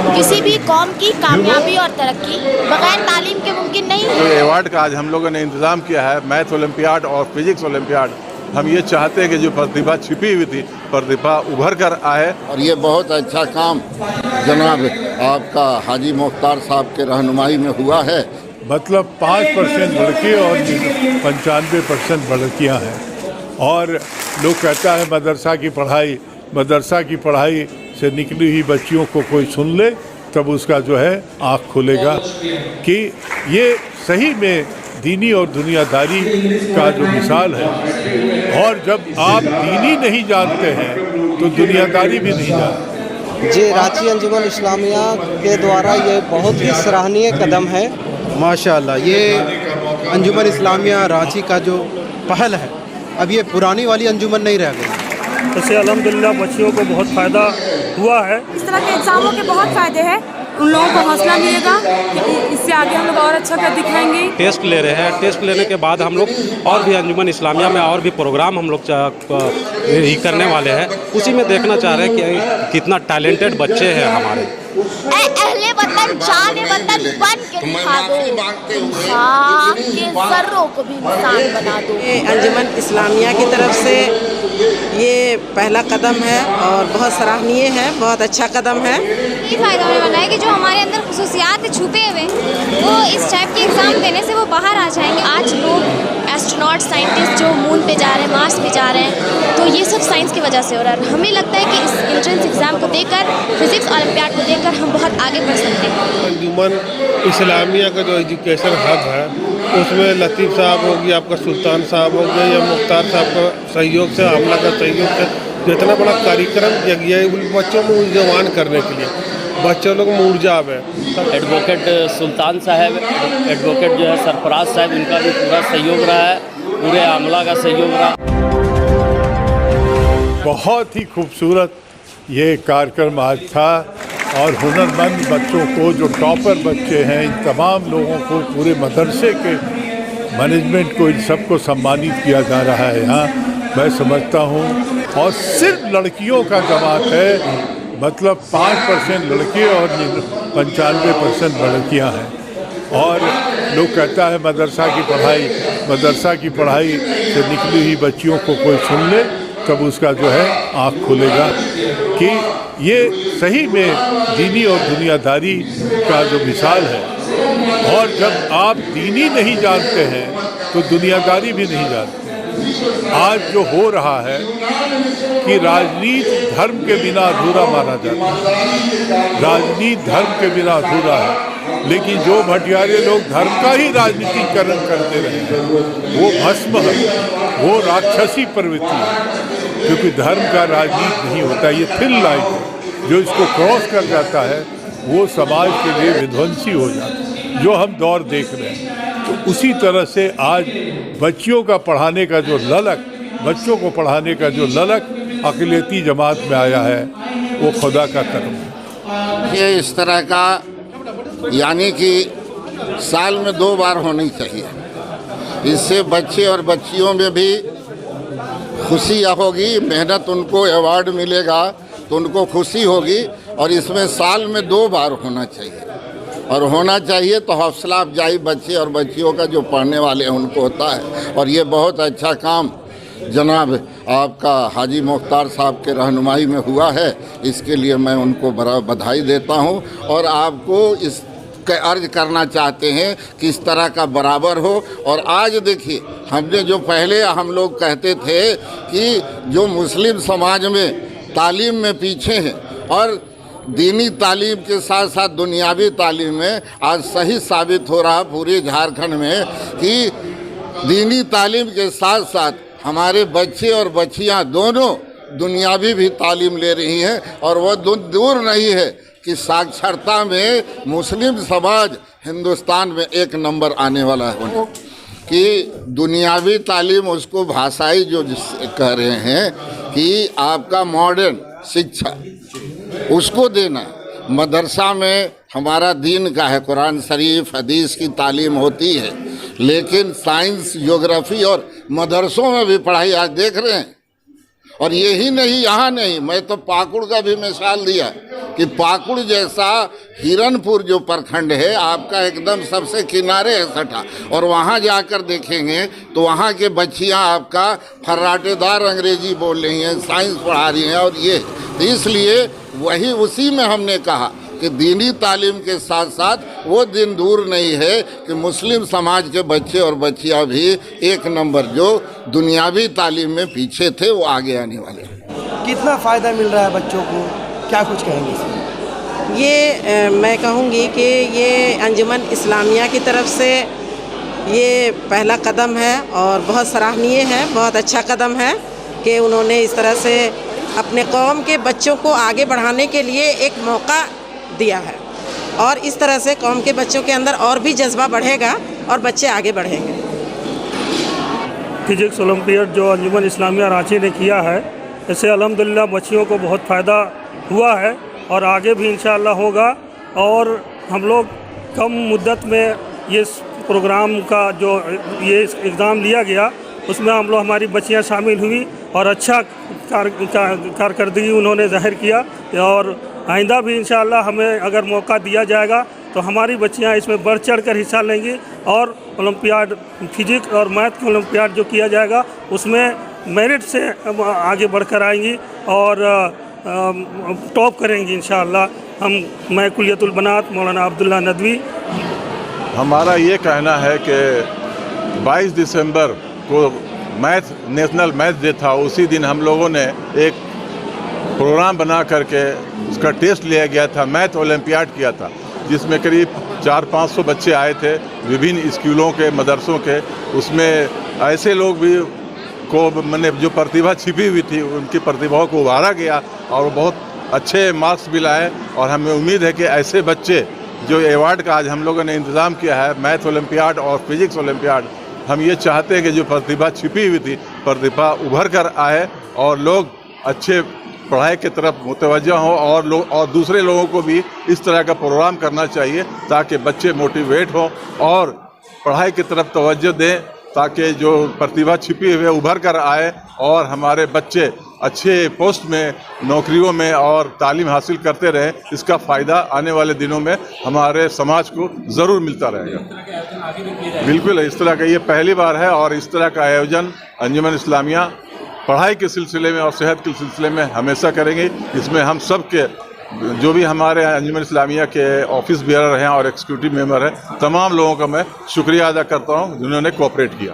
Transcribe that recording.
किसी भी कौम की कामयाबी और तरक्की बगैर तालीम के मुमकिन नहीं है। जो अवार्ड का आज हम लोगों ने इंतज़ाम किया है, मैथ ओलंपियाड और फिजिक्स ओलंपियाड, हम ये चाहते हैं कि जो प्रतिभा छिपी हुई थी, प्रतिभा उभर कर आए। और ये बहुत अच्छा काम जनाब आपका हाजी मुख्तार साहब के रहनुमाई में हुआ है। मतलब 5% लड़के और 95% लड़कियां हैं। और लोग कहता है मदरसा की पढ़ाई से निकली हुई बच्चियों को कोई सुन ले तब उसका जो है आँख खुलेगा कि ये सही में दीनी और दुनियादारी का जो मिसाल है। और जब आप दीनी नहीं जानते हैं तो दुनियादारी भी नहीं जानते। जी, रांची अंजुमन इस्लामिया के द्वारा ये बहुत ही सराहनीय कदम है। माशाअल्लाह, ये अंजुमन इस्लामिया रांची का जो पहल है, अब ये पुरानी वाली अंजुमन नहीं रह गई। इससे अल्हम्दुलिल्लाह बच्चियों को बहुत फ़ायदा हुआ है। इस तरह के एग्ज़ामों के बहुत फ़ायदे हैं, उन लोगों को हौसला मिलेगा कि इससे आगे हम लोग और अच्छा कर दिखाएंगे। टेस्ट ले रहे हैं, टेस्ट लेने के बाद हम लोग और भी अंजुमन इस्लामिया में और भी प्रोग्राम हम लोग करने वाले हैं। उसी में देखना चाह रहे हैं कि कितना टैलेंटेड बच्चे हैं हमारे। अहले वतन जाने वतन बन के दिखा दो, खाक के ज़र्रों को भी इंसान बना दो। अंजुमन इस्लामिया की तरफ से ये पहला कदम है और बहुत सराहनीय है, बहुत अच्छा कदम है। ये फ़ायदा होने वाला है कि जो हमारे अंदर खुसूसियात छुपे हुए वो इस टाइप के एग्ज़ाम देने से वो बाहर आ जाएंगे। आज लोग एस्ट्रोनॉट साइंटिस्ट जो मून पे जा रहे हैं, मार्स पे जा रहे हैं, तो ये सब साइंस की वजह से हो रहा है। हमें लगता है कि इस एंट्रेंस एग्ज़ाम को देकर, फिज़िक्स ओलंपियाड को देकर हम बहुत आगे बढ़ सकते हैं। अंजुमन इस्लामिया का जो एजुकेशन हब है उसमें लतीफ़ साहब हो गया, आपका सुल्तान साहब हो गया या मुख्तार साहब का सहयोग से, आमला का सहयोग से जो इतना बड़ा कार्यक्रम किया गया है बच्चों को ऊर्जावान करने के लिए, बच्चों लोग में ऊर्जा है। एडवोकेट सुल्तान साहब, एडवोकेट जो है सरफराज साहब, इनका भी पूरा सहयोग रहा है, पूरे आमला का सहयोग रहा। बहुत ही खूबसूरत ये कार्यक्रम आज था और हुनरमंद बच्चों को, जो टॉपर बच्चे हैं, इन तमाम लोगों को, पूरे मदरसे के मैनेजमेंट को, इन सबको सम्मानित किया जा रहा है यहाँ, मैं समझता हूँ। और सिर्फ लड़कियों का जमात है, मतलब 5% लड़के और 95% लड़कियाँ हैं। और लोग कहता है मदरसा की पढ़ाई से निकली हुई बच्चियों को कोई सुन ले तब उसका जो है आँख खुलेगा कि ये सही में दीनी और दुनियादारी का जो मिसाल है। और जब आप दीनी नहीं जानते हैं तो दुनियादारी भी नहीं जानते। आज जो हो रहा है कि राजनीति धर्म के बिना अधूरा माना जाता है, राजनीति धर्म के बिना अधूरा है, लेकिन जो भटियारे लोग धर्म का ही राजनीतिकरण करते रहे हैं वो भस्म है, वो राक्षसी प्रवृत्ति है। क्योंकि धर्म का राजनीति नहीं होता, ये थिन लाइन है, जो इसको क्रॉस कर जाता है वो समाज के लिए विध्वंसी हो जाता है, जो हम दौर देख रहे हैं। तो उसी तरह से आज बच्चों को पढ़ाने का जो ललक अक़लियती जमात में आया है वो खुदा का करम है। ये इस तरह का यानी कि साल में 2 बार होनी चाहिए। इससे बच्चे और बच्चियों में भी खुशी होगी, मेहनत उनको अवार्ड मिलेगा तो उनको खुशी होगी। और इसमें साल में 2 बार होना चाहिए, और होना चाहिए तो हौसला अफजाई बच्चे और बच्चियों का जो पढ़ने वाले हैं उनको होता है। और ये बहुत अच्छा काम जनाब आपका हाजी मुख्तार साहब के रहनुमाई में हुआ है, इसके लिए मैं उनको बड़ा बधाई देता हूँ। और आपको इस अर्ज करना चाहते हैं कि इस तरह का बराबर हो। और आज देखिए, हमने जो पहले हम लोग कहते थे कि जो मुस्लिम समाज में तालीम में पीछे हैं और दीनी तालीम के साथ साथ दुनियावी तालीम में, आज सही साबित हो रहा पूरे झारखंड में कि दीनी तालीम के साथ साथ हमारे बच्चे और बच्चियां दोनों दुनियावी भी तालीम ले रही हैं। और वह दूर नहीं है कि साक्षरता में मुस्लिम समाज हिंदुस्तान में 1 नंबर आने वाला है। कि दुनियावी तालीम उसको भाषाई जो कह रहे हैं कि आपका मॉडर्न शिक्षा उसको देना। मदरसा में हमारा दीन का है, कुरान शरीफ हदीस की तालीम होती है, लेकिन साइंस ज्योग्राफी और मदरसों में भी पढ़ाई आज देख रहे हैं। और यही नहीं, यहाँ नहीं, मैं तो पाकुड़ का भी मिसाल दिया कि पाकुड़ जैसा हिरनपुर जो प्रखंड है आपका एकदम सबसे किनारे है सटा, और वहाँ जाकर देखेंगे तो वहाँ के बच्चियाँ आपका फर्राटेदार अंग्रेजी बोल रही हैं, साइंस पढ़ा रही हैं, और ये तो इसलिए वही उसी में हमने कहा कि दीनी तालीम के साथ साथ वो दिन दूर नहीं है कि मुस्लिम समाज के बच्चे और बच्चियाँ भी एक नंबर जो दुनियावी तालीम में पीछे थे वो आगे आने वाले हैं। कितना फ़ायदा मिल रहा है बच्चों को, क्या कुछ कहेंगे इसमें? ये मैं कहूँगी कि ये अंजुमन इस्लामिया की तरफ से ये पहला कदम है और बहुत सराहनीय है, बहुत अच्छा कदम है कि उन्होंने इस तरह से अपने कौम के बच्चों को आगे बढ़ाने के लिए एक मौका दिया है, और इस तरह से कौम के बच्चों के अंदर और भी जज्बा बढ़ेगा और बच्चे आगे बढ़ेंगे। फिजिक्स ओलंपियाड जो अंजुमन इस्लामिया रांची ने किया है, इससे अल्हम्दुलिल्लाह बच्चियों को बहुत फ़ायदा हुआ है और आगे भी इंशाअल्लाह होगा। और हम लोग कम मुद्दत में ये प्रोग्राम का जो ये एग्ज़ाम लिया गया उसमें हम लोग हमारी बच्चियां शामिल हुई और अच्छा कारकर्दगी उन्होंने ज़ाहिर किया, और आइंदा भी इंशाअल्लाह हमें अगर मौका दिया जाएगा तो हमारी बच्चियां इसमें बढ़ चढ़ कर हिस्सा लेंगी और ओलंपियाड फिजिक्स और मैथ का ओलंपियाड जो किया जाएगा उसमें मेरिट से आगे बढ़कर आएंगी और टॉप करेंगी इंशाअल्लाह। मैं कुलियतुल बनात मौलाना अब्दुल्ला नदवी। हमारा ये कहना है कि 22 दिसंबर को नेशनल मैथ डे था, उसी दिन हम लोगों ने एक प्रोग्राम बना करके उसका टेस्ट लिया गया था, मैथ ओलंपियाड किया था, जिसमें करीब 400-500 बच्चे आए थे विभिन्न स्कूलों के, मदरसों के। उसमें ऐसे लोग भी को मैंने जो प्रतिभा छिपी हुई थी उनकी प्रतिभाओं को उभारा गया और वो बहुत अच्छे मार्क्स भी लाए। और हमें उम्मीद है कि ऐसे बच्चे जो अवार्ड का आज हम लोगों ने इंतज़ाम किया है, मैथ ओलंपियाड और फिजिक्स ओलंपियाड, हम ये चाहते हैं कि जो प्रतिभा छिपी हुई थी प्रतिभा उभर कर आए और लोग अच्छे पढ़ाई की तरफ मुतवज्जह हों, और दूसरे लोगों को भी इस तरह का प्रोग्राम करना चाहिए ताकि बच्चे मोटिवेट हों और पढ़ाई की तरफ तवज्जो दें, ताकि जो प्रतिभा छिपी हुई है उभर कर आए और हमारे बच्चे अच्छे पोस्ट में, नौकरियों में और तालीम हासिल करते रहें। इसका फ़ायदा आने वाले दिनों में हमारे समाज को ज़रूर मिलता रहेगा। बिल्कुल, इस तरह का ये पहली बार है और इस तरह का आयोजन अंजुमन इस्लामिया पढ़ाई के सिलसिले में और सेहत के सिलसिले में हमेशा करेंगे। इसमें हम सब के जो भी हमारे अंजुमन इस्लामिया के ऑफिस बेयर हैं और एग्जीक्यूटिव मेंबर हैं, तमाम लोगों का मैं शुक्रिया अदा करता हूं जिन्होंने कोऑपरेट किया।